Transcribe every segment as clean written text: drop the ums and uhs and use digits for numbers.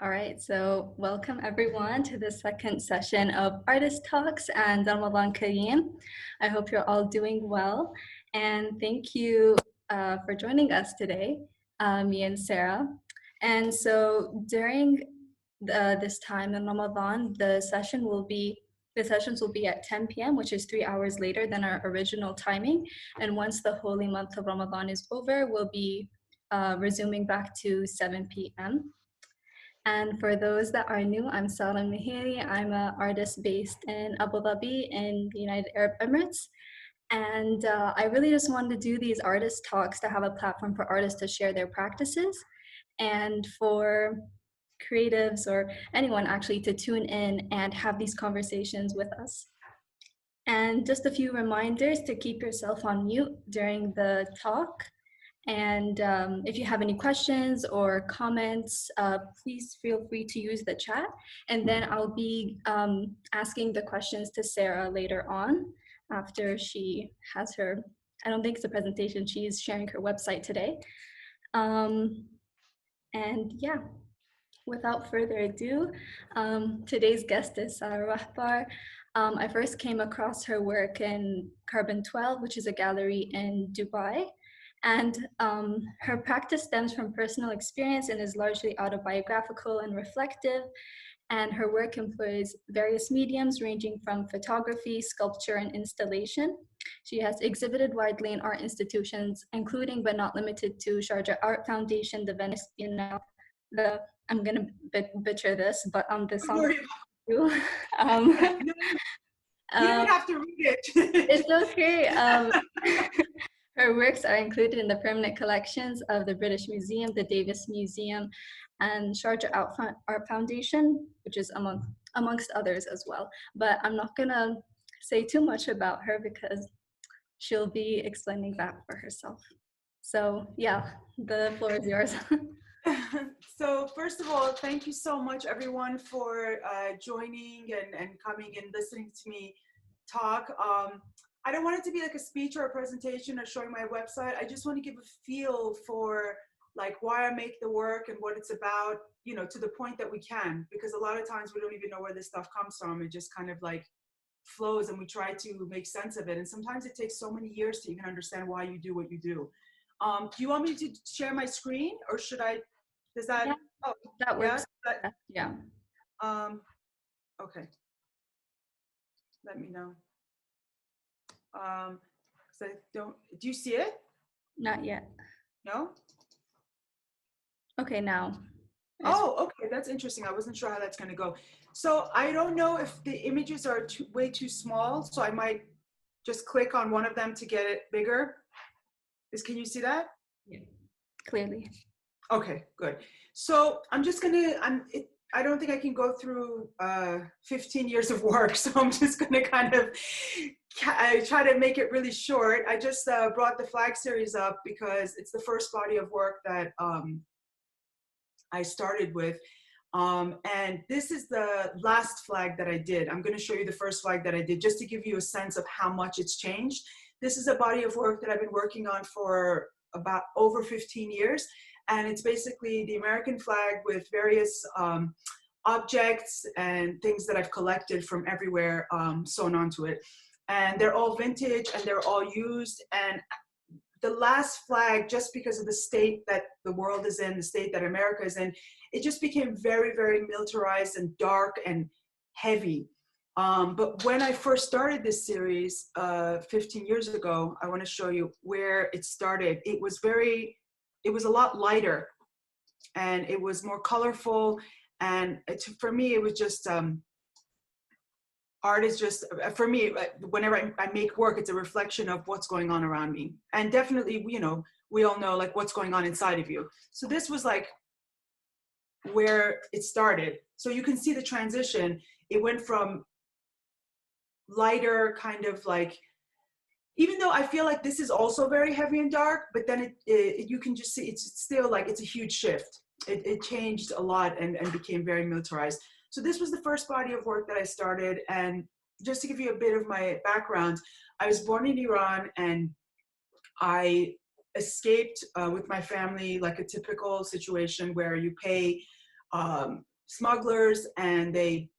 All right, so welcome everyone to the second session of Artist Talks and Ramadan Kareem. I hope you're all doing well, and thank you for joining us today, me and Sarah. And so during this time in Ramadan, the sessions will be at 10 p.m., which is 3 hours later than our original timing. And once the holy month of Ramadan is over, we'll be resuming back to 7 p.m. And for those that are new, I'm Sara Rahbar. I'm an artist based in Abu Dhabi in the United Arab Emirates. And I really just wanted to do these artist talks to have a platform for artists to share their practices and for creatives or anyone actually to tune in and have these conversations with us. And just a few reminders to keep yourself on mute during the talk. And if you have any questions or comments, please feel free to use the chat. And then I'll be asking the questions to Sarah later on after she has her, I don't think it's a presentation, she's sharing her website today. And yeah, without further ado, today's guest is Sara Rahbar. I first came across her work in Carbon 12, which is a gallery in Dubai. And her practice stems from personal experience and is largely autobiographical and reflective. And her work employs various mediums ranging from photography, sculpture, and installation. She has exhibited widely in art institutions, including but not limited to Sharjah Art Foundation, the Venice Biennale, I'm gonna butcher this, but the song. No, you don't have to read it. It's okay. Her works are included in the permanent collections of the British Museum, the Davis Museum, and Sharjah Art Foundation, which is amongst others as well. But I'm not gonna say too much about her because she'll be explaining that for herself. So yeah, the floor is yours. So first of all, thank you so much everyone for joining and coming and listening to me talk. I don't want it to be like a speech or a presentation or showing my website. I just want to give a feel for like why I make the work and what it's about, you know, to the point that we can, because a lot of times we don't even know where this stuff comes from. It just kind of like flows and we try to make sense of it. And sometimes it takes so many years to even understand why you do what you do. Do you want me to share my screen or should I, does that, Yeah, oh, that works. yeah? Yeah. Okay. Let me know. 'Cause I don't, do you see it? Not yet. No? Okay, now. Oh, okay, that's interesting. I wasn't sure how that's gonna go. So I don't know if the images are way too small, so I might just click on one of them to get it bigger. Can you see that? Yeah. Clearly. Okay, good. So I'm just gonna, I don't think I can go through 15 years of work, so I'm just gonna kind of try to make it really short. I just brought the flag series up because it's the first body of work that I started with. And this is the last flag that I did. I'm gonna show you the first flag that I did just to give you a sense of how much it's changed. This is a body of work that I've been working on for about over 15 years. And it's basically the American flag with various objects and things that I've collected from everywhere sewn onto it. And they're all vintage and they're all used. And the last flag, just because of the state that the world is in, the state that America is in, it just became very, very militarized and dark and heavy. But when I first started this series 15 years ago, I want to show you where it started. It was a lot lighter and it was more colorful. And for me, it was just, art is just, for me, whenever I make work, it's a reflection of what's going on around me. And definitely, you know, we all know like what's going on inside of you. So this was like where it started. So you can see the transition. It went from lighter kind of like, even though I feel like this is also very heavy and dark, but then you can just see it's still like, it's a huge shift. It changed a lot and became very militarized. So this was the first body of work that I started. And just to give you a bit of my background, I was born in Iran and I escaped with my family, like a typical situation where you pay smugglers, and they,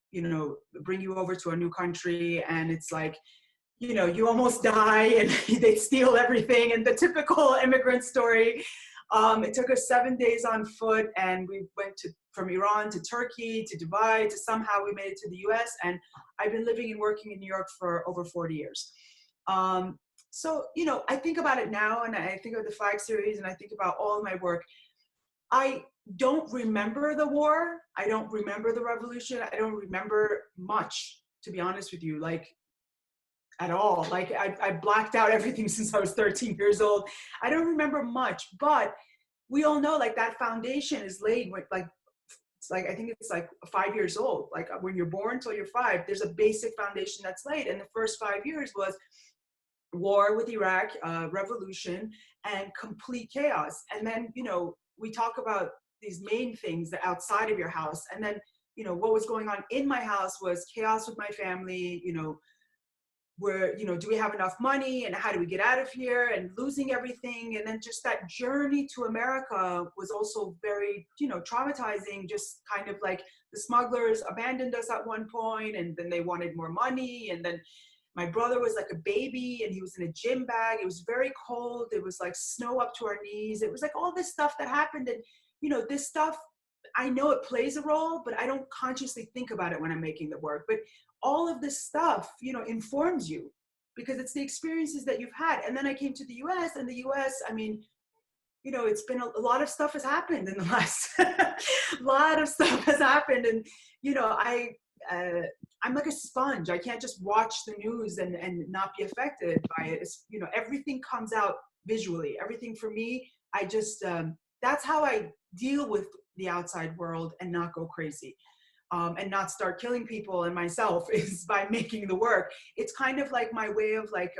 bring you over to a new country, and it's like, you almost die, and they steal everything, and the typical immigrant story. It took us 7 days on foot, and we went from Iran to Turkey to Dubai to somehow we made it to the US. And I've been living and working in New York for over 40 years. So, I think about it now, and I think of the Flag series, and I think about all of my work. I don't remember the war. I don't remember the revolution. I don't remember much, to be honest with you, like at all. Like I blacked out everything since I was 13 years old. I don't remember much, but we all know like that foundation is laid with like, it's like, I think it's like 5 years old. Like when you're born till you're 5, there's a basic foundation that's laid. And the first 5 years was war with Iraq, revolution, and complete chaos. And then, we talk about these main things that outside of your house. And then, what was going on in my house was chaos with my family, where, do we have enough money, and how do we get out of here, and losing everything. And then just that journey to America was also very, traumatizing, just kind of like the smugglers abandoned us at one point, and then they wanted more money. And then my brother was like a baby, and he was in a gym bag. It was very cold. It was like snow up to our knees. It was like all this stuff that happened. And, this stuff, I know it plays a role, but I don't consciously think about it when I'm making the work. But all of this stuff, informs you, because it's the experiences that you've had. And then I came to the US, and the US, I mean, it's been a lot of stuff has happened in the last, a lot of stuff has happened. And, I'm like a sponge. I can't just watch the news and not be affected by it. It's, everything comes out visually. Everything for me, I just, that's how I deal with the outside world and not go crazy. And not start killing people and myself, is by making the work. It's kind of like my way of like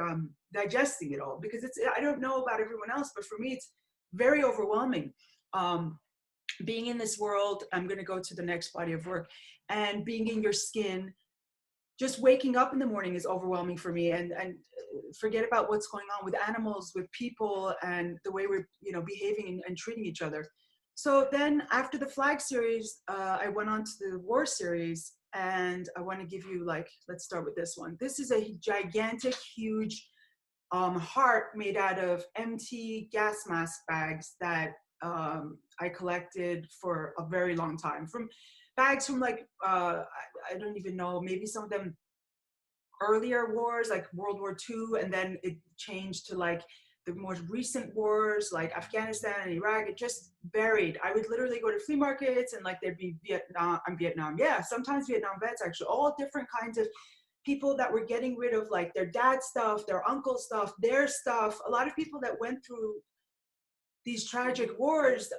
digesting it all, because I don't know about everyone else, but for me, it's very overwhelming. Being in this world, I'm going to go to the next body of work, and being in your skin, just waking up in the morning is overwhelming for me, and forget about what's going on with animals, with people, and the way we're, behaving and treating each other. So then after the Flag series, I went on to the War series, and I want to give you let's start with this one. This is a gigantic, huge heart made out of empty gas mask bags that I collected for a very long time. From bags from I don't even know, maybe some of them earlier wars, like World War II, and then it changed to like the most recent wars, like Afghanistan and Iraq. It just varied. I would literally go to flea markets, and like there'd be Vietnam. Yeah, sometimes Vietnam vets, actually, all different kinds of people that were getting rid of like their dad's stuff, their uncle's stuff, their stuff. A lot of people that went through these tragic wars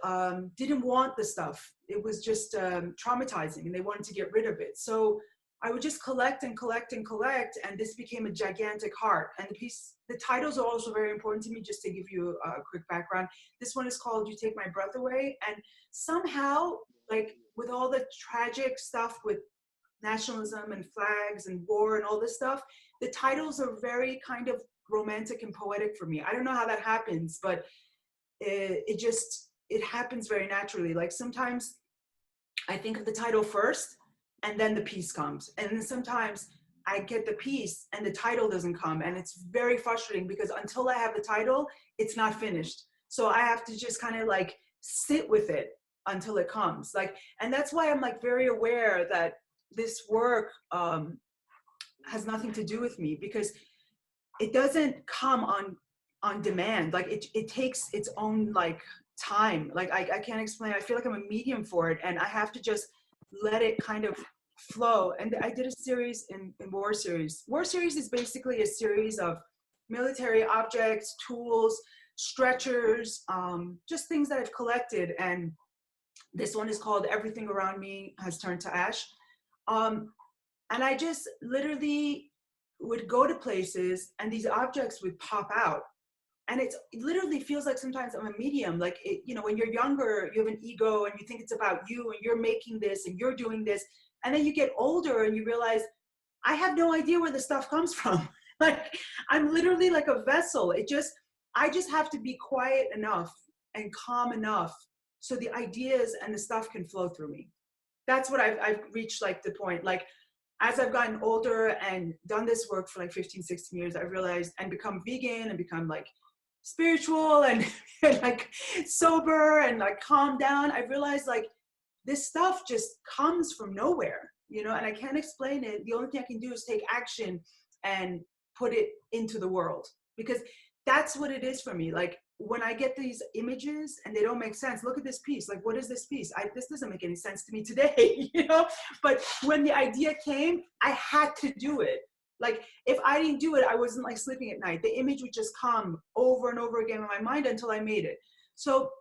didn't want the stuff. It was just traumatizing, and they wanted to get rid of it. So I would just collect and collect and collect, and this became a gigantic heart. And the titles are also very important to me, just to give you a quick background. This one is called You Take My Breath Away. And somehow, like with all the tragic stuff with nationalism and flags and war and all this stuff, the titles are very kind of romantic and poetic for me. I don't know how that happens, but it happens very naturally. Like sometimes I think of the title first, and then the piece comes. And then sometimes I get the piece and the title doesn't come. And it's very frustrating, because until I have the title, it's not finished. So I have to just kind of like sit with it until it comes. And that's why I'm like very aware that this work has nothing to do with me, because it doesn't come on demand. Like it takes its own like time. Like I can't explain. I feel like I'm a medium for it, and I have to just let it kind of flow. And I did a series in War series. War series is basically a series of military objects, tools, stretchers, just things that I've collected. And this one is called Everything Around Me Has Turned to Ash. And I just literally would go to places, and these objects would pop out. And it literally feels like sometimes I'm a medium. Like, when you're younger, you have an ego, and you think it's about you, and you're making this, and you're doing this. And then you get older, and you realize, I have no idea where the stuff comes from. Like, I'm literally like a vessel. I just have to be quiet enough and calm enough so the ideas and the stuff can flow through me. that's what I've reached, like the point, like as I've gotten older and done this work for like 15, 16 years, I realized, and become vegan and become like spiritual and, and like sober and like calm down, I realized like this stuff just comes from nowhere, you know, and I can't explain it. The only thing I can do is take action and put it into the world, because that's what it is for me. Like when I get these images and they don't make sense, look at this piece, like what is this piece? This doesn't make any sense to me today, you know. But when the idea came, I had to do it. Like if I didn't do it, I wasn't like sleeping at night. The image would just come over and over again in my mind until I made it. So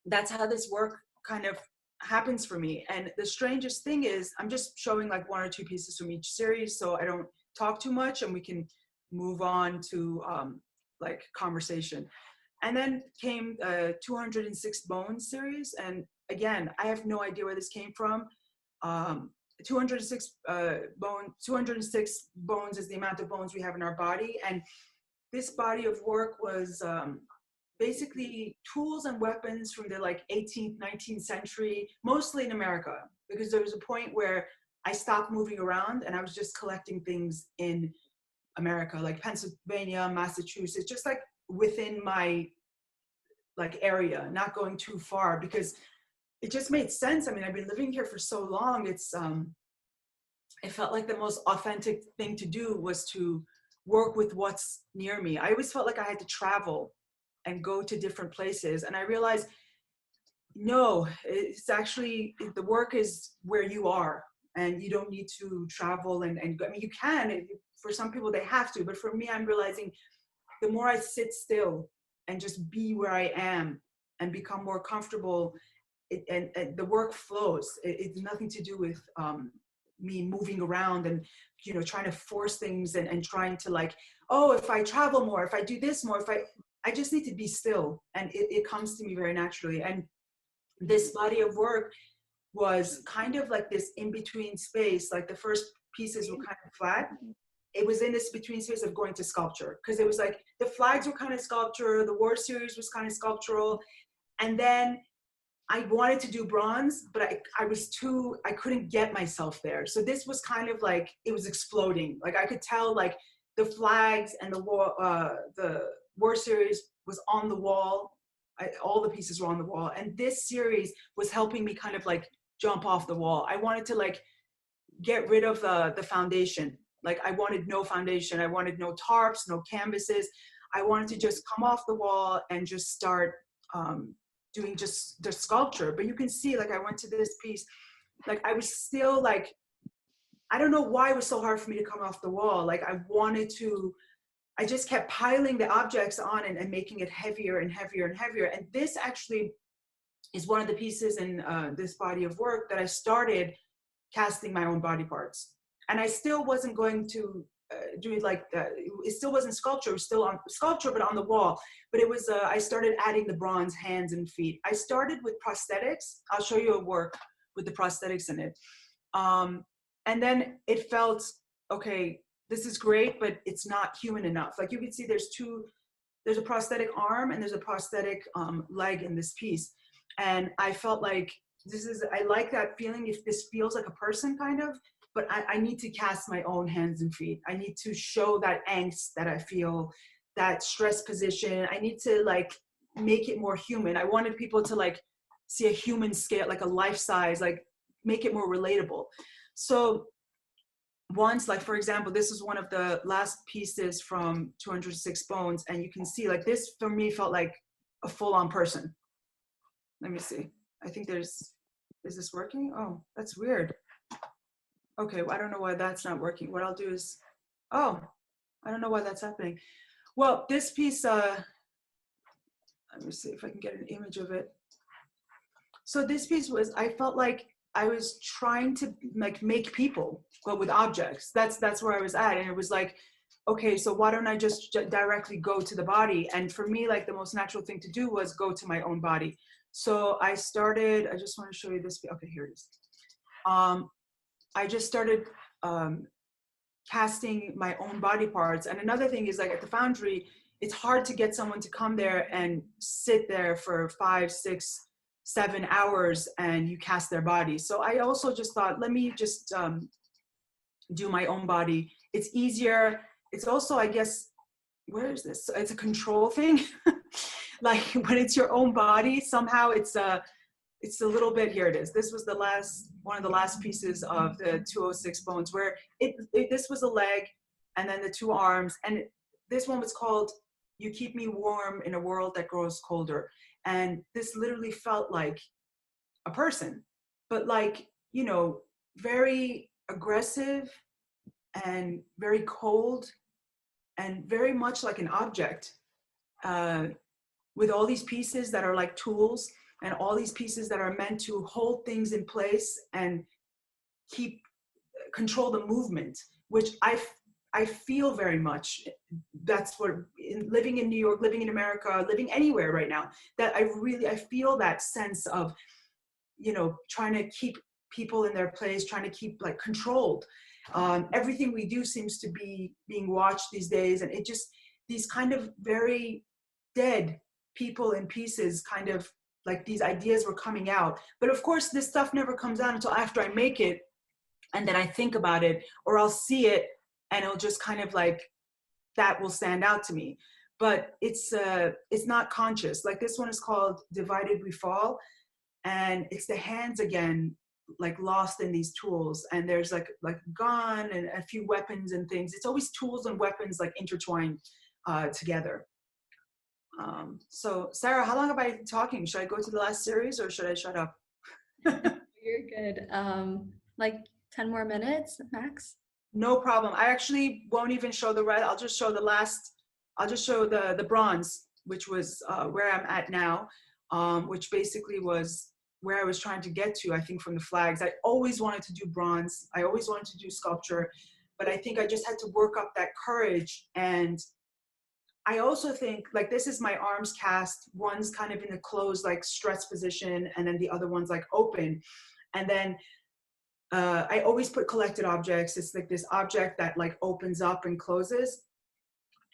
that's how this work kind of happens for me. And the strangest thing is I'm just showing like one or two pieces from each series, so I don't talk too much and we can move on to like conversation. And then came 206 Bones series. And again, I have no idea where this came from. 206 206 bones is the amount of bones we have in our body. And this body of work was basically tools and weapons from the like 18th, 19th century, mostly in America, because there was a point where I stopped moving around and I was just collecting things in America, like Pennsylvania, Massachusetts, just like within my like area, not going too far, because it just made sense. I mean, I've been living here for so long. It felt like the most authentic thing to do was to work with what's near me. I always felt like I had to travel and go to different places. And I realized, no, it's actually, the work is where you are, and you don't need to travel. And I mean, you can, for some people they have to, but for me, I'm realizing the more I sit still and just be where I am and become more comfortable, and the work flows. It's nothing to do with me moving around and, you know, trying to force things and trying to like, oh, if I travel more, if I do this more, I just need to be still, and it comes to me very naturally. And this body of work was kind of like this in-between space. Like the first pieces were kind of flat. It was in this between space of going to sculpture, because it was like the flags were kind of sculpture, the war series was kind of sculptural, and then I wanted to do bronze, but I couldn't get myself there. So this was kind of like, it was exploding. Like I could tell like the flags and the war series was on the wall. All the pieces were on the wall. And this series was helping me kind of like jump off the wall. I wanted to like get rid of the foundation. Like I wanted no foundation. I wanted no tarps, no canvases. I wanted to just come off the wall and just start doing just the sculpture. But you can see, like I went to this piece, like I was still like, I don't know why it was so hard for me to come off the wall. Like I just kept piling the objects on and making it heavier and heavier and heavier. And this actually is one of the pieces in this body of work that I started casting my own body parts. And I still wasn't going to do it like that. It still wasn't sculpture. It was still on sculpture, but on the wall. But it was, I started adding the bronze hands and feet. I started with prosthetics. I'll show you a work with the prosthetics in it. And then it felt, okay, this is great, but it's not human enough. Like you can see there's a prosthetic arm and there's a prosthetic leg in this piece. And I felt like I like that feeling if this feels like a person kind of, but I need to cast my own hands and feet. I need to show that angst that I feel, that stress position. I need to like make it more human. I wanted people to like see a human scale, like a life size, like make it more relatable. So once, like for example, this is one of the last pieces from 206 Bones, and you can see like this for me felt like a full-on person. Let me see. I think is this working? Oh, that's weird. Okay, well, I don't know why that's not working. What I'll do is, oh, I don't know why that's happening. Well, this piece, let me see if I can get an image of it. So this piece was, I felt like I was trying to like make people, but with objects. That's where I was at. And it was like, okay, so why don't I just directly go to the body? And for me, like the most natural thing to do was go to my own body. So I just want to show you this. Okay, here it is. I just started casting my own body parts. And another thing is like at the foundry, it's hard to get someone to come there and sit there for 5, 6 7 hours and you cast their body. So I also just thought, let me just do my own body. It's easier. It's also, I guess, where is this? It's a control thing. Like when it's your own body, somehow it's a little bit, here it is. This was one of the last pieces of the 206 bones, where this was a leg and then the two arms. And this one was called You Keep Me Warm in a World That Grows Colder. And this literally felt like a person, but like, very aggressive and very cold and very much like an object, with all these pieces that are like tools and all these pieces that are meant to hold things in place and control the movement, which I feel very much. That's what, living in New York, living in America, living anywhere right now, that I feel that sense of, trying to keep people in their place, trying to keep like controlled. Everything we do seems to be being watched these days, and it just, these kind of very dead people in pieces, kind of like these ideas were coming out. But of course, this stuff never comes out until after I make it, and then I think about it, or I'll see it, and it'll just kind of like, that will stand out to me. But it's not conscious. Like this one is called Divided We Fall, and it's the hands again, like lost in these tools. And there's like gun and a few weapons and things. It's always tools and weapons like intertwined together. So Sarah, how long have I been talking? Should I go to the last series or should I shut up? You're good. Like 10 more minutes max. No problem. I actually won't even show the red. I'll just show the last. I'll just show the bronze, which was where I'm at now, which basically was where I was trying to get to, I think, from the flags. I always wanted to do bronze. I always wanted to do sculpture, but I think I just had to work up that courage. And I also think, like, this is my arms cast. One's kind of in a closed, like, stretch position, and then the other one's, like, open. And then I always put collected objects. It's like this object that, like, opens up and closes.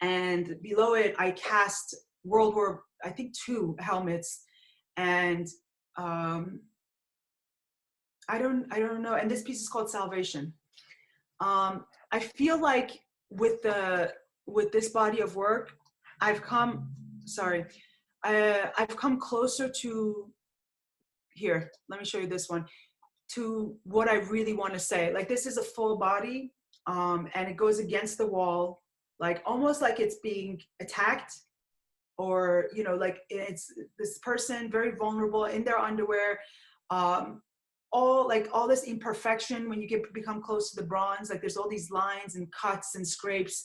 And below it, I cast World War, I think, II helmets. And I don't know. And this piece is called Salvation. I feel like with this body of work, I've come closer to, here, let me show you this one, to what I really want to say. Like, this is a full body, and it goes against the wall, like almost like it's being attacked, or, like it's this person very vulnerable in their underwear, all this imperfection. When you become close to the bronze, like there's all these lines and cuts and scrapes.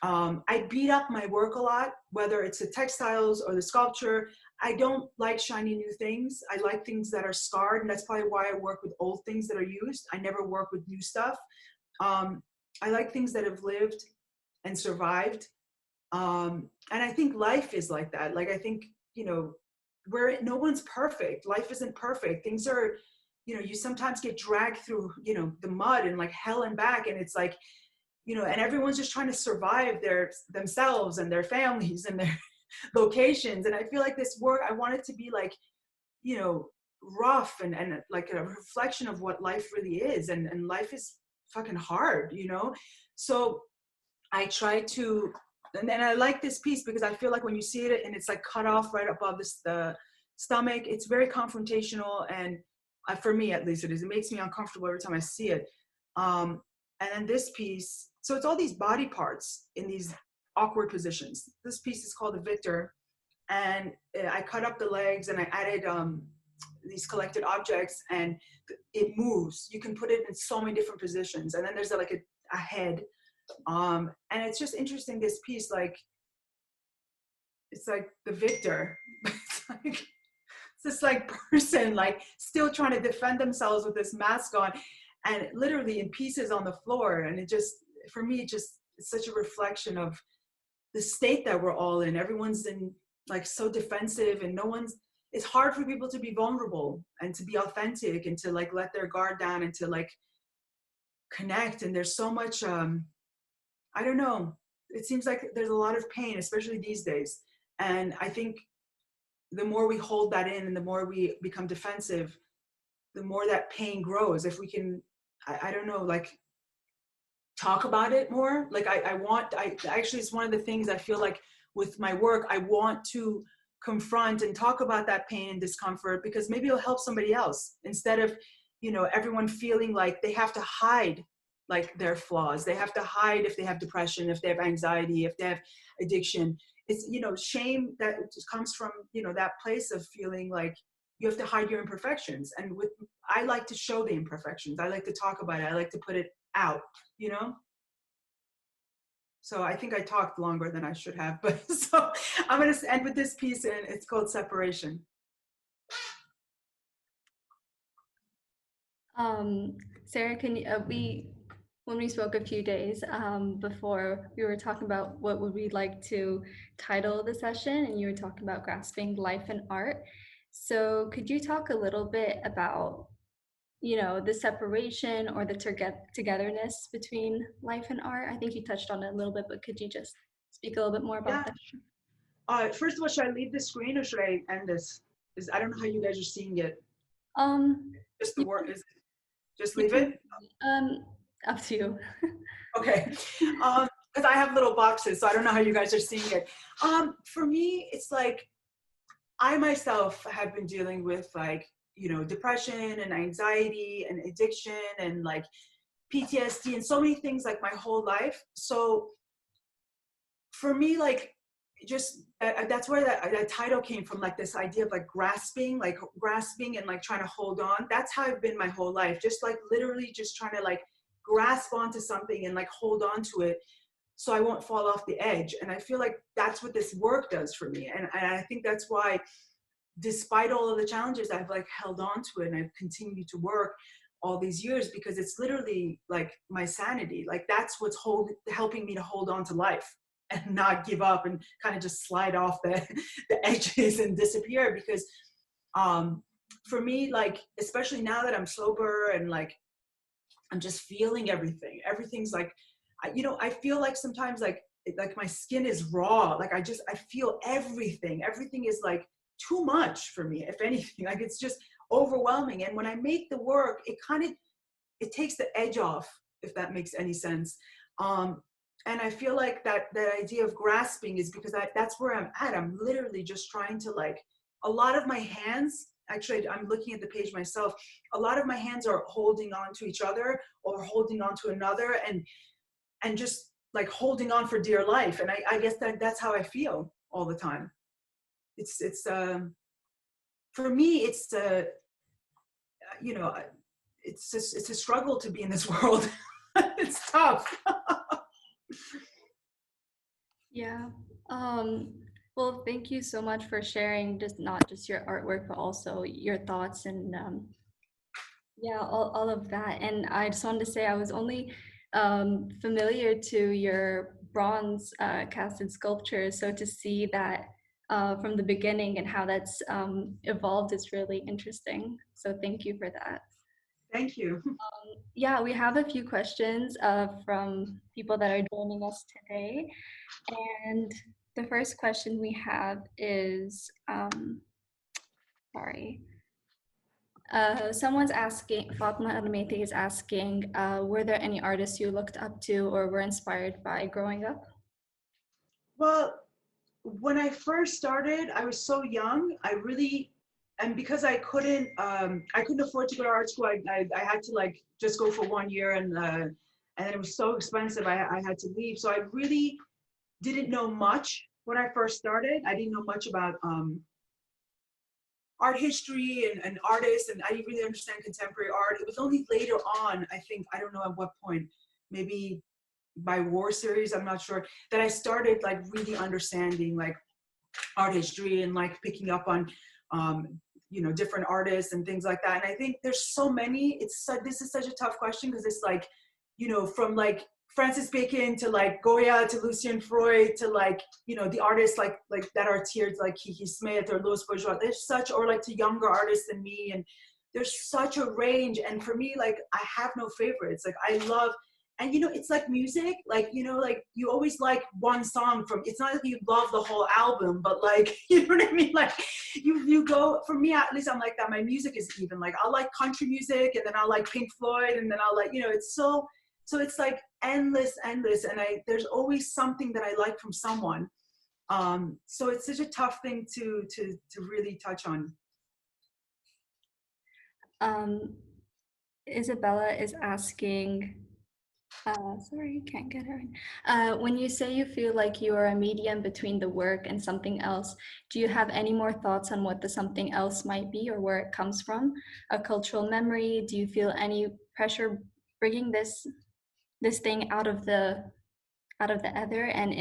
I beat up my work a lot, whether it's the textiles or the sculpture. I don't like shiny new things. I like things that are scarred, and that's probably why I work with old things that are used. I never work with new stuff. I like things that have lived and survived. And I think life is like that. Like, I think, where no one's perfect. Life isn't perfect. Things are, you sometimes get dragged through, the mud and like hell and back. And it's like, and everyone's just trying to survive themselves and their families and their locations. And I feel like this work, I want it to be like, rough and like a reflection of what life really is. And life is fucking hard, So I try to, and then I like this piece because I feel like when you see it and it's like cut off right above the stomach, it's very confrontational. And for me, at least, it is. It makes me uncomfortable every time I see it. And then this piece, so it's all these body parts in these awkward positions. This piece is called The Victor. And I cut up the legs and I added these collected objects, and it moves. You can put it in so many different positions. And then there's like a head. And it's just interesting, this piece, like, it's like the victor. It's like, it's this like person, like still trying to defend themselves with this mask on, and literally in pieces on the floor. And it just, for me, it's such a reflection of the state that we're all in. Everyone's in like so defensive, and it's hard for people to be vulnerable and to be authentic and to like let their guard down and to like connect. And there's so much, I don't know. It seems like there's a lot of pain, especially these days. And I think the more we hold that in and the more we become defensive, the more that pain grows. If we can, I don't know, like talk about it more. Like I actually, it's one of the things I feel like with my work, I want to confront and talk about that pain and discomfort, because maybe it'll help somebody else, instead of, you know, everyone feeling like they have to hide like their flaws. They have to hide if they have depression, if they have anxiety, if they have addiction. It's, you know, shame that just comes from, you know, that place of feeling like you have to hide your imperfections. And with, I like to show the imperfections. I like to talk about it. I like to put it out, you know? So I think I talked longer than I should have, but so I'm going to end with this piece, and it's called Separation. Sarah, can you, when we spoke a few days before, we were talking about what would we like to title the session, and you were talking about grasping life and art. So could you talk a little bit about, you know, the separation or the togetherness between life and art? I think you touched on it a little bit, but could you just speak a little bit more about Yeah. that? First of all, should I leave the screen or should I end this? I don't know how you guys are seeing it. Just the You word, is it, just you leave can, it? up to you. Okay. Because I have little boxes, so I don't know how you guys are seeing it. For me, it's like, I myself have been dealing with, like, you know, depression and anxiety and addiction and like PTSD and so many things like my whole life. So for me, like, just that's where that title came from, like this idea of like grasping and like trying to hold on. That's how I've been my whole life, just like literally just trying to like grasp onto something and like hold on to it so I won't fall off the edge. And I feel like that's what this work does for me. And I think that's why, despite all of the challenges, I've like held on to it and I've continued to work all these years, because it's literally like my sanity. Like that's what's helping me to hold on to life and not give up and kind of just slide off the edges and disappear. Because for me, like, especially now that I'm sober and like I'm just feeling everything's like, you know, I feel like sometimes like my skin is raw. Like I feel everything is like too much for me, if anything. Like it's just overwhelming. And when I make the work, it takes the edge off, if that makes any sense. And I feel like that idea of grasping is because that's where I'm at. I'm literally just trying to, like, a lot of my hands, actually, I'm looking at the page myself, a lot of my hands are holding on to each other or holding on to another, and just like holding on for dear life. And I guess that's how I feel all the time. It's for me, it's you know, it's a struggle to be in this world. It's tough. Yeah. Well, thank you so much for sharing just not just your artwork, but also your thoughts and yeah, all of that. And I just wanted to say I was only familiar to your bronze casted sculptures. So to see that from the beginning and how that's evolved is really interesting. So thank you for that. Thank you. Yeah, we have a few questions from people that are joining us today. And the first question we have is, sorry. Someone's asking, Fatma Al-Meiti is asking, were there any artists you looked up to or were inspired by growing up? Well, when I first started, I was so young. And because I couldn't afford to go to art school, I had to like just go for 1 year, and it was so expensive. I had to leave. So I really didn't know much when I first started. I didn't know much about art history and artists, and I didn't really understand contemporary art. It was only later on, I think, I don't know at what point, maybe by War Series, I'm not sure, that I started like really understanding like art history and like picking up on you know, different artists and things like that. And I think there's so many. This is such a tough question, because it's like, you know, from like Francis Bacon to like Goya to Lucien Freud to like, you know, the artists like that are tiered, like Kiki Smith or Louis Bourgeois. There's such, or like to younger artists than me, and there's such a range. And for me, like, I have no favorites. Like I love And it's like music, like like you always like one song from, it's not like you love the whole album, but like you know what I mean, like you go, for me at least I'm like that. My music is even like, I'll like country music, and then I'll like Pink Floyd, and then I'll like, it's so it's like endless, and there's always something that I like from someone. So it's such a tough thing to really touch on. Um, Isabella is asking, sorry, can't get her in. When you say you feel like you are a medium between the work and something else, do you have any more thoughts on what the something else might be or where it comes from? A cultural memory? Do you feel any pressure bringing this thing out of the other and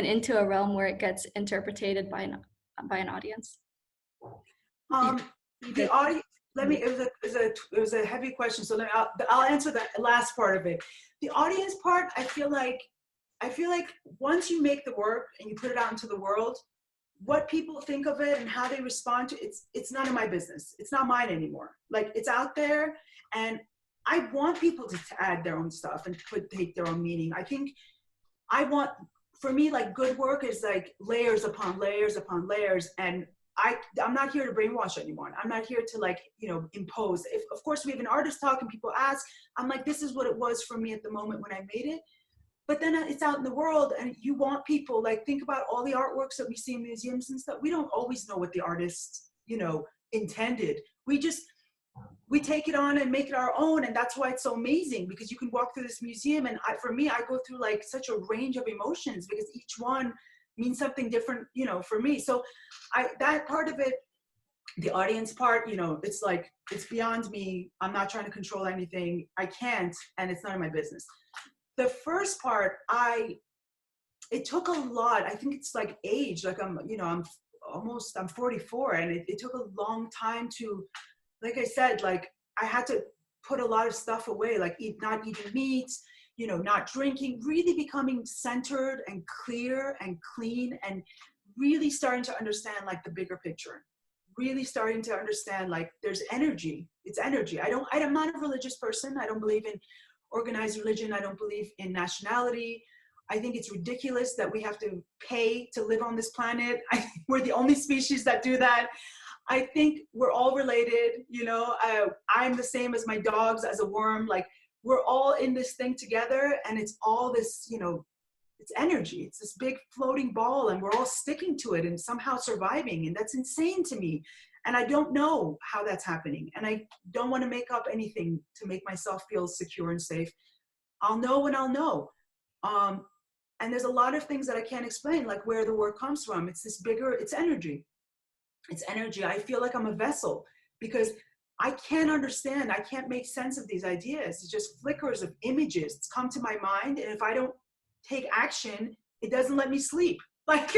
into a realm where it gets interpreted by an audience? Do you Um, see the the audience. Let me. It was a heavy question, so I'll answer the last part of it. The audience part, I feel like once you make the work and you put it out into the world, what people think of it and how they respond to it's none of my business. It's not mine anymore. Like, it's out there, and I want people to add their own stuff and take their own meaning. I think I want, for me, like, good work is like layers upon layers upon layers. And I'm not here to brainwash anyone. I'm not here to, like, impose. If, of course, we have an artist talk and people ask, I'm like, this is what it was for me at the moment when I made it. But then it's out in the world, and you want people, like, think about all the artworks that we see in museums and stuff. We don't always know what the artist, intended. We take it on and make it our own, and that's why it's so amazing, because you can walk through this museum, and for me, I go through like such a range of emotions because each one means something different, for me. So that part of it, the audience part, it's like, it's beyond me. I'm not trying to control anything. I can't, and it's none of my business. The first part, it took a lot. I think it's like age, like I'm 44, and it took a long time to, like I said, like, I had to put a lot of stuff away, like not eating meat, not drinking, really becoming centered and clear and clean, and really starting to understand, like, the bigger picture, really starting to understand, like, there's energy. It's energy. I'm not a religious person. I don't believe in organized religion. I don't believe in nationality. I think it's ridiculous that we have to pay to live on this planet. We're the only species that do that. I think we're all related, I'm the same as my dogs, as a worm. Like, we're all in this thing together, and it's all this, it's energy. It's this big floating ball, and we're all sticking to it and somehow surviving. And that's insane to me. And I don't know how that's happening. And I don't want to make up anything to make myself feel secure and safe. I'll know when I'll know. And there's a lot of things that I can't explain, like where the work comes from. It's this bigger, it's energy. It's energy. I feel like I'm a vessel because I can't understand. I can't make sense of these ideas. It's just flickers of images. It's come to my mind. And if I don't take action, it doesn't let me sleep. Like,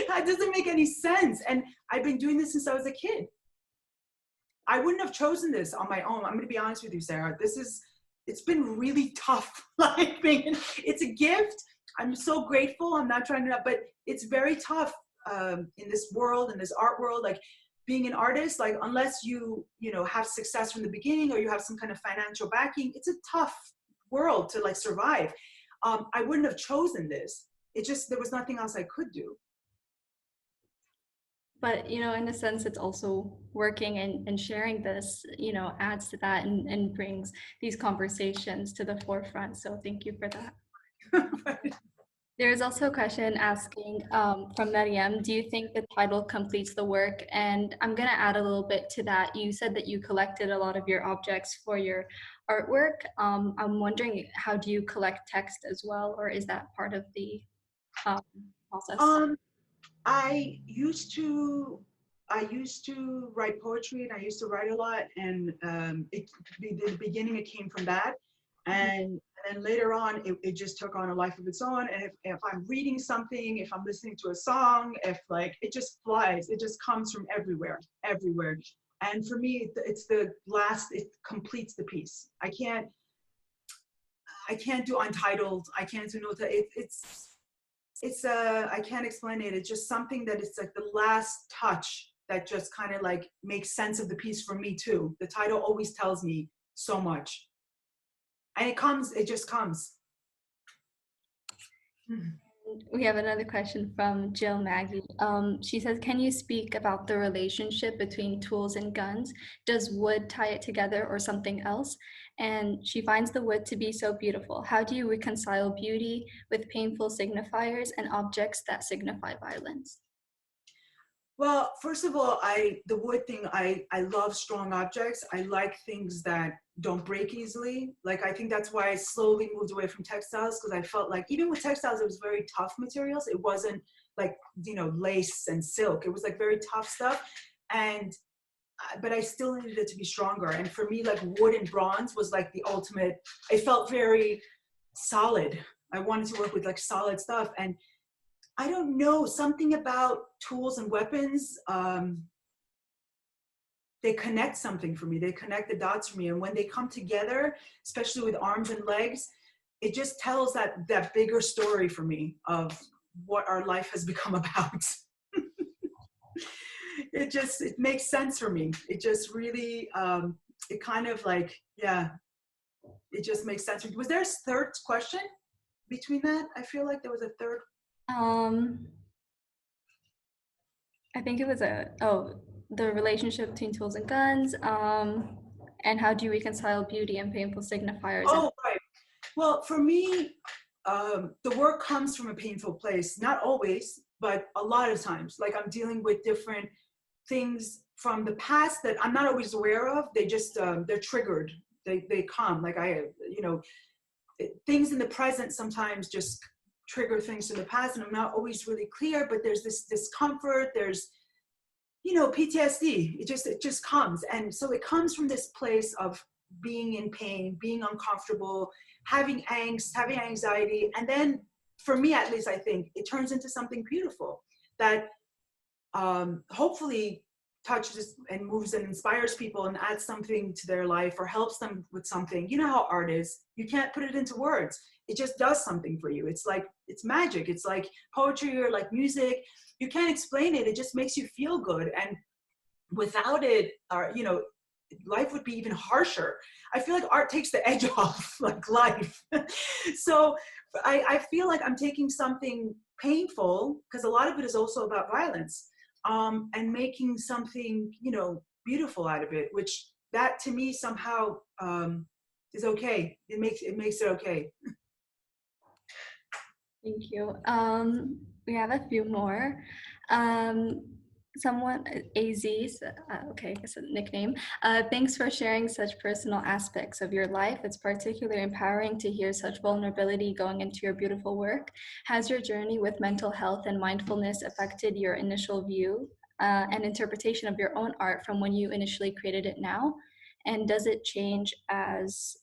that doesn't make any sense. And I've been doing this since I was a kid. I wouldn't have chosen this on my own. I'm going to be honest with you, Sarah. It's been really tough. Like, it's a gift. I'm so grateful. I'm not trying to, but it's very tough. In this world, in this art world, like, being an artist, like, unless you have success from the beginning, or you have some kind of financial backing, it's a tough world to, like, survive. I wouldn't have chosen this. It just, there was nothing else I could do. But in a sense, it's also working and sharing this, adds to that and brings these conversations to the forefront. So thank you for that. There is also a question asking from Mariam, do you think the title completes the work? And I'm going to add a little bit to that. You said that you collected a lot of your objects for your artwork. I'm wondering, how do you collect text as well? Or is that part of the process? I used to write poetry, and I used to write a lot, and the beginning, it came from that, and then later on it just took on a life of its own. And if I'm reading something, if I'm listening to a song, if, like, it just flies, it just comes from everywhere. And for me, it completes the piece. I can't do untitled. I can't do no. I can't explain it. It's just something that it's like the last touch that just kind of, like, makes sense of the piece for me too. The title always tells me so much. And it just comes. We have another question from Jill Maggie. She says, can you speak about the relationship between tools and guns? Does wood tie it together or something else? And she finds the wood to be so beautiful. How do you reconcile beauty with painful signifiers and objects that signify violence? Well, first of all, the wood thing, I love strong objects. I like things that don't break easily. Like, I think that's why I slowly moved away from textiles, because I felt like even with textiles, it was very tough materials. It wasn't like, lace and silk. It was like very tough stuff. And, but I still needed it to be stronger. And for me, like wood and bronze was like the ultimate, it felt very solid. I wanted to work with like solid stuff. And I don't know, something about tools and weapons, they connect something for me. They connect the dots for me. And when they come together, especially with arms and legs, it just tells that bigger story for me of what our life has become about. It makes sense for me. It just really, it kind of like, yeah, it just makes sense. Was there a third question between that? I feel like there was a third. Um, I think it was the relationship between tools and guns, and how do you reconcile beauty and painful signifiers? Oh, right. Well, for me, the work comes from a painful place. Not always, but a lot of times. Like, I'm dealing with different things from the past that I'm not always aware of. They just, they're triggered. They come. Like, things in the present sometimes just trigger things from the past, and I'm not always really clear, but there's this discomfort, there's, PTSD. It just comes. And so it comes from this place of being in pain, being uncomfortable, having angst, having anxiety. And then for me, at least, I think it turns into something beautiful that hopefully touches and moves and inspires people and adds something to their life or helps them with something. You know how art is. You can't put it into words. It just does something for you. It's like, it's magic. It's like poetry or like music. You can't explain it. It just makes you feel good. And without it, life would be even harsher. I feel like art takes the edge off like life. So I feel like I'm taking something painful, because a lot of it is also about violence, and making something, beautiful out of it, which that to me somehow is okay. It makes it okay. Thank you. We have a few more. Someone, AZ, okay, I guess a nickname. Thanks for sharing such personal aspects of your life. It's particularly empowering to hear such vulnerability going into your beautiful work. Has your journey with mental health and mindfulness affected your initial view and interpretation of your own art from when you initially created it now? And does it change as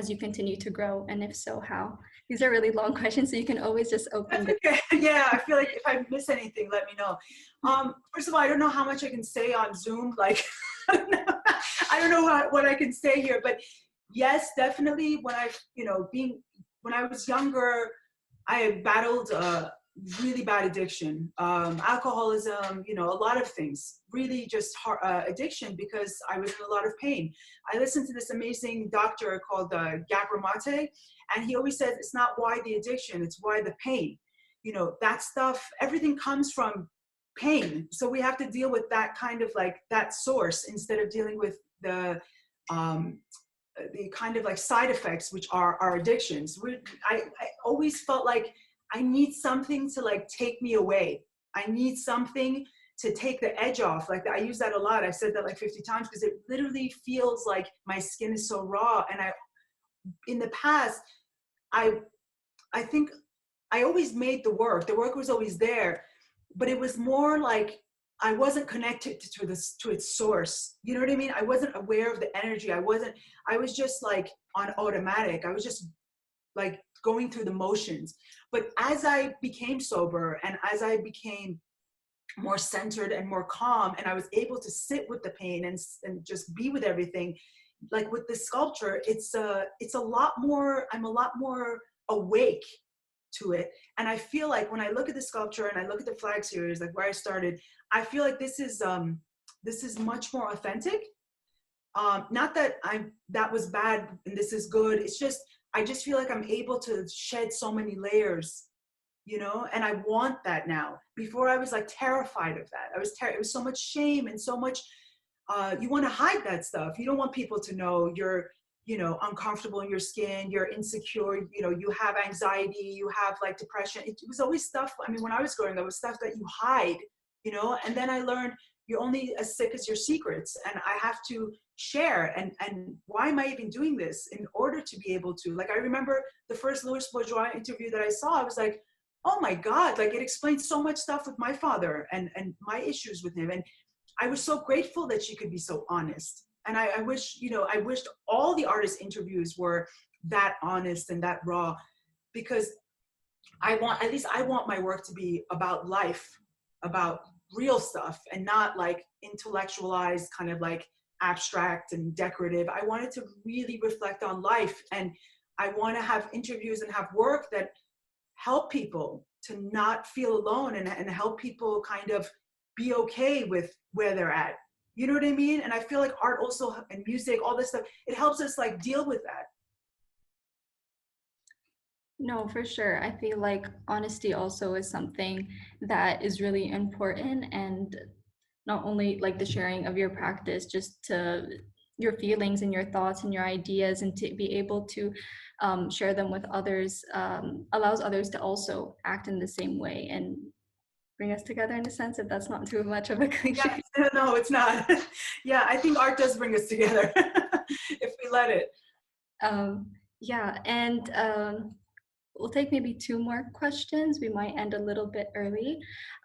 you continue to grow? And if so, how? These are really long questions, so you can always just open That's okay. Yeah, I feel like if I miss anything, let me know. First of all, I don't know how much I can say on Zoom. Like, I don't know what I can say here, but yes, definitely. When I was younger, I battled really bad addiction, alcoholism, a lot of things, really just addiction, because I was in a lot of pain. I listened to this amazing doctor called Gabor Mate, and he always says, it's not why the addiction, it's why the pain. That stuff, everything comes from pain. So we have to deal with that kind of like that source, instead of dealing with the kind of like side effects, which are our addictions. I always felt like I need something to like take me away. I need something to take the edge off. Like, I use that a lot. I've said that like 50 times, because it literally feels like my skin is so raw. And in the past, I think I always made the work. The work was always there, but it was more like I wasn't connected to its source. You know what I mean? I wasn't aware of the energy. I was just like on automatic. I was just like going through the motions. But as I became sober, and as I became more centered and more calm, and I was able to sit with the pain and just be with everything, like with the sculpture, it's a lot more, I'm a lot more awake to it. And I feel like when I look at the sculpture and I look at the flag series, like where I started, I feel like this is much more authentic. Not that that was bad and this is good. It's just, I just feel like I'm able to shed so many layers, you know, and I want that now. Before I was like terrified of that. It was so much shame and so much, you want to hide that stuff. You don't want people to know you're, you know, uncomfortable in your skin, you're insecure, you know, you have anxiety, you have like depression. It was always stuff. I mean, when I was growing up, it was stuff that you hide, you know, and then I learned you're only as sick as your secrets, and I have to share. And why am I even doing this? In order to be able to, like, I remember the first Louis Bourgeois interview that I saw, I was like, oh my God, like it explains so much stuff with my father and my issues with him. And I was so grateful that she could be so honest. And I wish, you know, I wished all the artist interviews were that honest and that raw, because I want, at least I want my work to be about life, about real stuff, and not like intellectualized, kind of like abstract and decorative. I wanted to really reflect on life, and I want to have interviews and have work that help people to not feel alone, and help people kind of be okay with where they're at. You know what I mean? And I feel like art also, and music, all this stuff, it helps us like deal with that. No, for sure. I feel like honesty also is something that is really important, and not only like the sharing of your practice, just to your feelings and your thoughts and your ideas, and to be able to share them with others, allows others to also act in the same way and bring us together in a sense, if that's not too much of a cliche. Yeah, no, it's not. Yeah, I think art does bring us together if we let it. Yeah, and we'll take maybe two more questions. We might end a little bit early,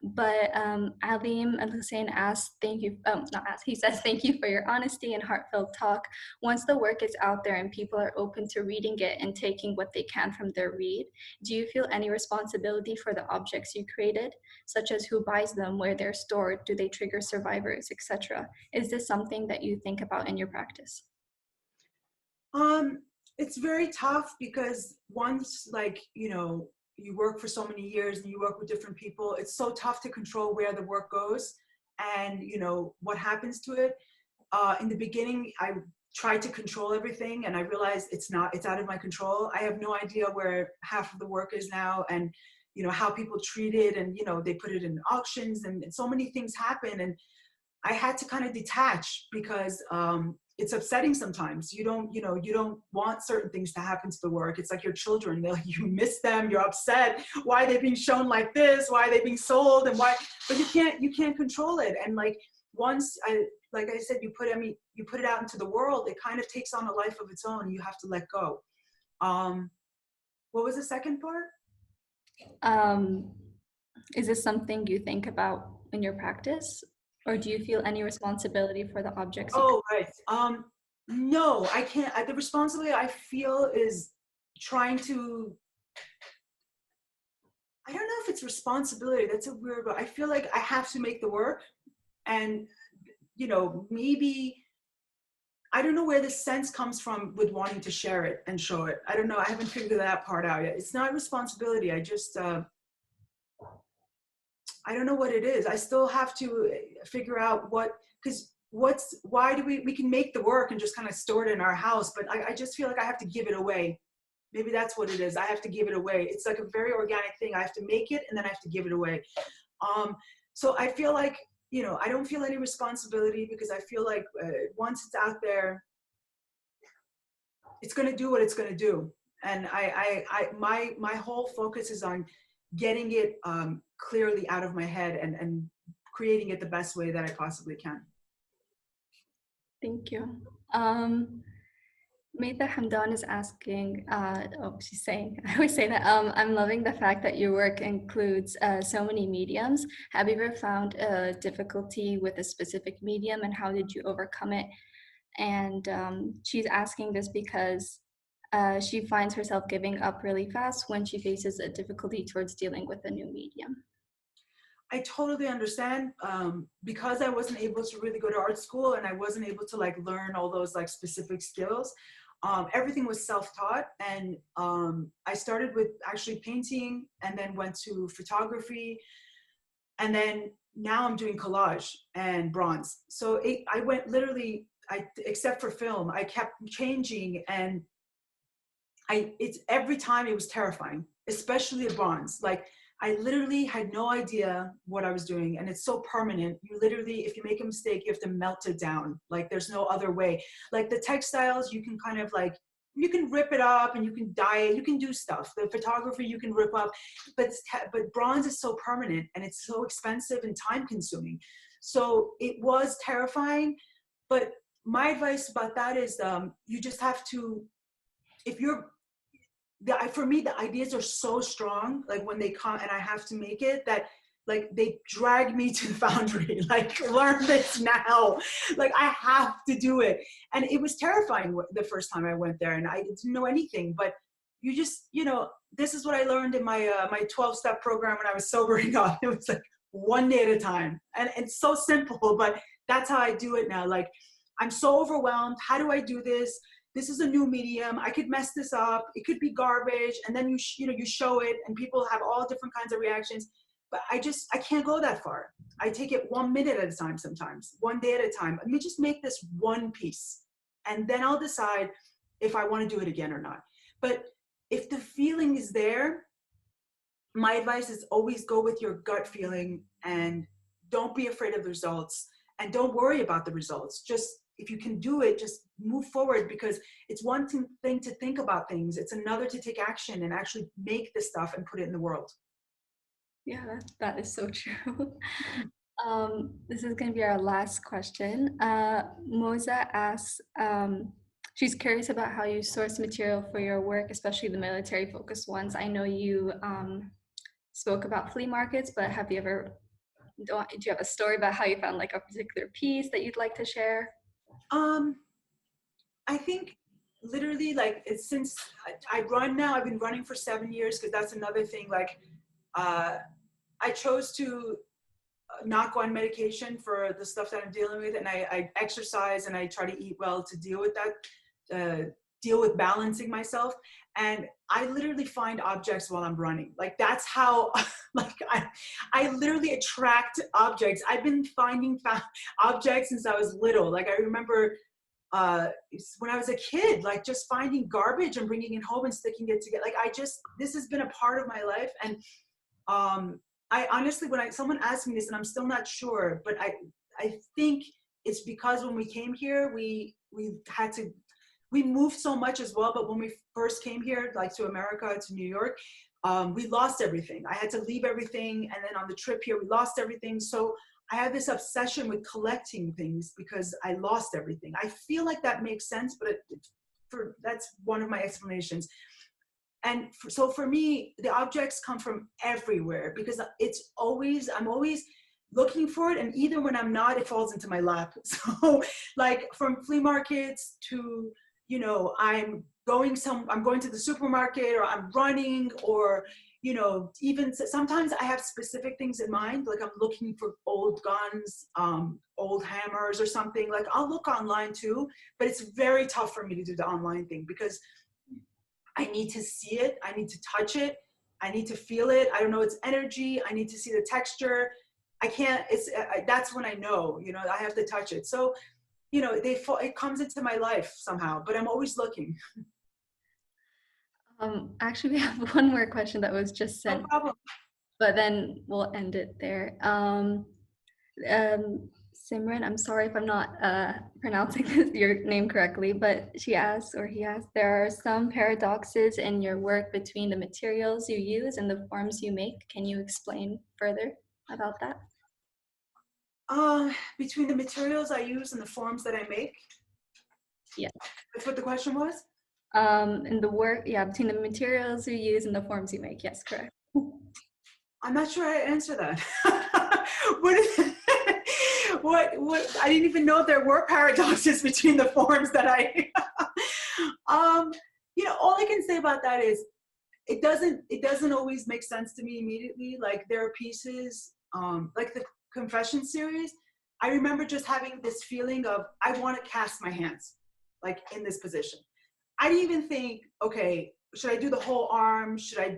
but Alim Al Hussein asked, "Thank you." Not asked. He says, "Thank you for your honesty and heartfelt talk. Once the work is out there and people are open to reading it and taking what they can from their read, do you feel any responsibility for the objects you created, such as who buys them, where they're stored, do they trigger survivors, etc.? Is this something that you think about in your practice?" Um, it's very tough because once, like, you know, you work for so many years and you work with different people, it's so tough to control where the work goes and, you know, what happens to it. In the beginning, I tried to control everything, and I realized it's out of my control. I have no idea where half of the work is now, and, you know, how people treat it, and, you know, they put it in auctions, and so many things happen. And I had to kind of detach because it's upsetting sometimes. You don't want certain things to happen to the work. It's like your children. You miss them. You're upset. Why are they being shown like this? Why are they being sold? And why? But you can't control it. And like once like I said, you put it out into the world, it kind of takes on a life of its own. You have to let go. What was the second part? Um, is this something you think about in your practice, or do you feel any responsibility for the objects you Oh, right. No, I can't. The responsibility I feel is trying to, I don't know if it's responsibility. That's a weird word. I feel like I have to make the work, and, you know, maybe, I don't know where this sense comes from with wanting to share it and show it. I don't know. I haven't figured that part out yet. It's not responsibility. I just, I don't know what it is. I still have to figure out why do we can make the work and just kind of store it in our house, but I just feel like I have to give it away. Maybe that's what it is. I have to give it away. It's like a very organic thing. I have to make it and then I have to give it away. So I feel like, you know, I don't feel any responsibility because I feel like once it's out there, it's going to do what it's going to do. And my whole focus is on getting it clearly out of my head and creating it the best way that I possibly can. Thank you. Maitha Hamdan is asking, she's saying, I always say that, I'm loving the fact that your work includes so many mediums. Have you ever found a difficulty with a specific medium, and how did you overcome it? And she's asking this because she finds herself giving up really fast when she faces a difficulty towards dealing with a new medium. I totally understand, because I wasn't able to really go to art school and I wasn't able to like learn all those like specific skills. Everything was self-taught, and I started with actually painting and then went to photography, and then now I'm doing collage and bronze. So I went literally except for film, I kept changing, and it's every time it was terrifying, especially the bronze. Like I literally had no idea what I was doing, and it's so permanent. You literally, if you make a mistake, you have to melt it down. Like there's no other way. Like the textiles, you can kind of like, you can rip it up and you can dye it, you can do stuff. The photography you can rip up, but bronze is so permanent and it's so expensive and time consuming. So it was terrifying, but my advice about that is you just have to, if you're, for me, the ideas are so strong, like when they come and I have to make it, that like they drag me to the foundry, like learn this now, like I have to do it. And it was terrifying the first time I went there, and I didn't know anything, but you just, this is what I learned in my my 12-step program when I was sobering up. It was like one day at a time, and it's so simple, but that's how I do it now. Like I'm so overwhelmed, how do I do this? This is a new medium. I could mess this up. It could be garbage. And then you show it and people have all different kinds of reactions. But I can't go that far. I take it 1 minute at a time sometimes, one day at a time. Let me just make this one piece. And then I'll decide if I want to do it again or not. But if the feeling is there, my advice is always go with your gut feeling and don't be afraid of the results and don't worry about the results. Just, if you can do it, just move forward, because it's one thing to think about things. It's another to take action and actually make the stuff and put it in the world. Yeah, that is so true. This is going to be our last question. Moza asks, she's curious about how you source material for your work, especially the military focused ones. I know you spoke about flea markets, but do you have a story about how you found like a particular piece that you'd like to share? I think literally like since I run now, I've been running for 7 years, because that's another thing. Like I chose to not go on medication for the stuff that I'm dealing with, and I exercise and I try to eat well to deal with that, deal with balancing myself. And I literally find objects while I'm running. Like that's how, like I literally attract objects. I've been finding objects since I was little. Like I remember when I was a kid, like just finding garbage and bringing it home and sticking it together. Like this has been a part of my life. And I honestly, when someone asked me this, and I'm still not sure, but I think it's because when we came here, we moved so much as well. But when we first came here, like to America, to New York, we lost everything. I had to leave everything. And then on the trip here, we lost everything. So I have this obsession with collecting things because I lost everything. I feel like that makes sense, but that's one of my explanations. And so for me, the objects come from everywhere, because I'm always looking for it. And either when I'm not, it falls into my lap. So like from flea markets to, I'm going to the supermarket, or I'm running, or, even sometimes I have specific things in mind. Like I'm looking for old guns, old hammers or something. Like I'll look online too, but it's very tough for me to do the online thing, because I need to see it. I need to touch it. I need to feel it. I don't know, it's energy. I need to see the texture. I can't, that's when I know, I have to touch it. So, it comes into my life somehow, but I'm always looking. Actually, we have one more question that was just No sent, problem. but then we'll end it there. Simran, I'm sorry if I'm not pronouncing your name correctly, but she asks, or he asks, there are some paradoxes in your work between the materials you use and the forms you make. Can you explain further about that? Between the materials I use and the forms that I make? Yeah. That's what the question was? In the work, yeah, between the materials you use and the forms you make. Yes, correct. I'm not sure how to answer that. what, I didn't even know there were paradoxes between the forms that I, all I can say about that is it doesn't always make sense to me immediately. Like there are pieces, like the confession series, I remember just having this feeling of, I want to cast my hands, like in this position. I didn't even think, okay, should I do the whole arm? Should I,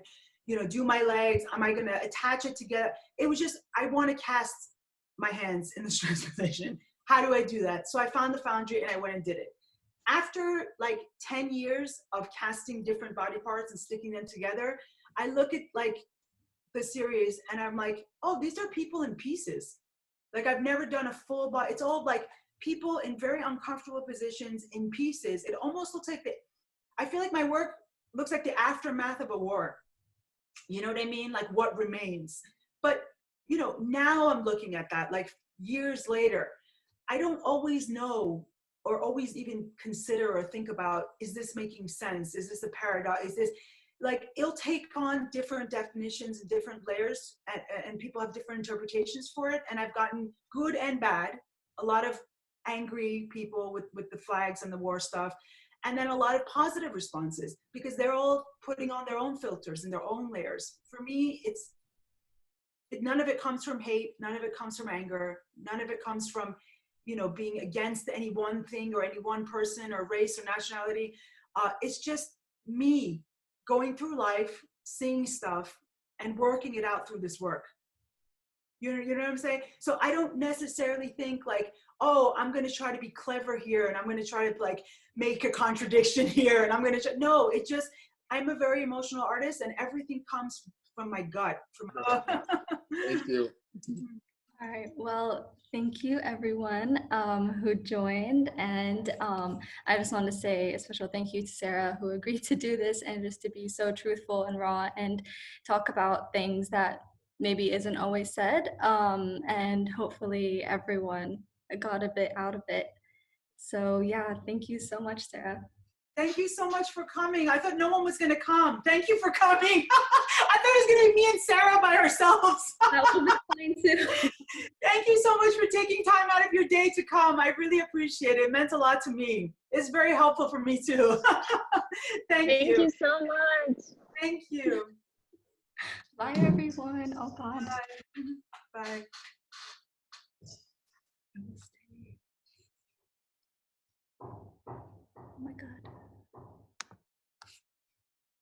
do my legs? Am I going to attach it together? It was just, I want to cast my hands in the stress position. How do I do that? So I found the foundry and I went and did it. After like 10 years of casting different body parts and sticking them together, I look at like the series and I'm like, oh, these are people in pieces. Like I've never done a full body. It's all like people in very uncomfortable positions in pieces. It almost looks like I feel like my work looks like the aftermath of a war. You know what I mean? Like what remains. But, you know, now I'm looking at that like years later. I don't always know or always even consider or think about, is this making sense? Is this a paradox? Is this like, it'll take on different definitions and different layers and people have different interpretations for it. And I've gotten good and bad, a lot of angry people with the flags and the war stuff. And then a lot of positive responses because they're all putting on their own filters and their own layers. For me, none of it comes from hate. None of it comes from anger. None of it comes from, you know, being against any one thing or any one person or race or nationality. It's just me going through life, seeing stuff and working it out through this work. You know what I'm saying? So I don't necessarily think like, oh, I'm going to try to be clever here and I'm going to try to like make a contradiction here and I'm going to, no, it just, I'm a very emotional artist and everything comes from my gut. Thank you. All right. Well, thank you everyone who joined. And I just want to say a special thank you to Sara who agreed to do this and just to be so truthful and raw and talk about things that maybe isn't always said. And hopefully everyone got a bit out of it. So yeah, thank you so much, Sara. Thank you so much for coming. I thought no one was going to come. Thank you for coming. I thought it was going to be me and Sara by ourselves. That would be fine too. Thank you so much for taking time out of your day to come. I really appreciate it. It meant a lot to me. It's very helpful for me too. Thank you. Thank you so much. Thank you. Bye everyone. Oh God. Bye. Bye.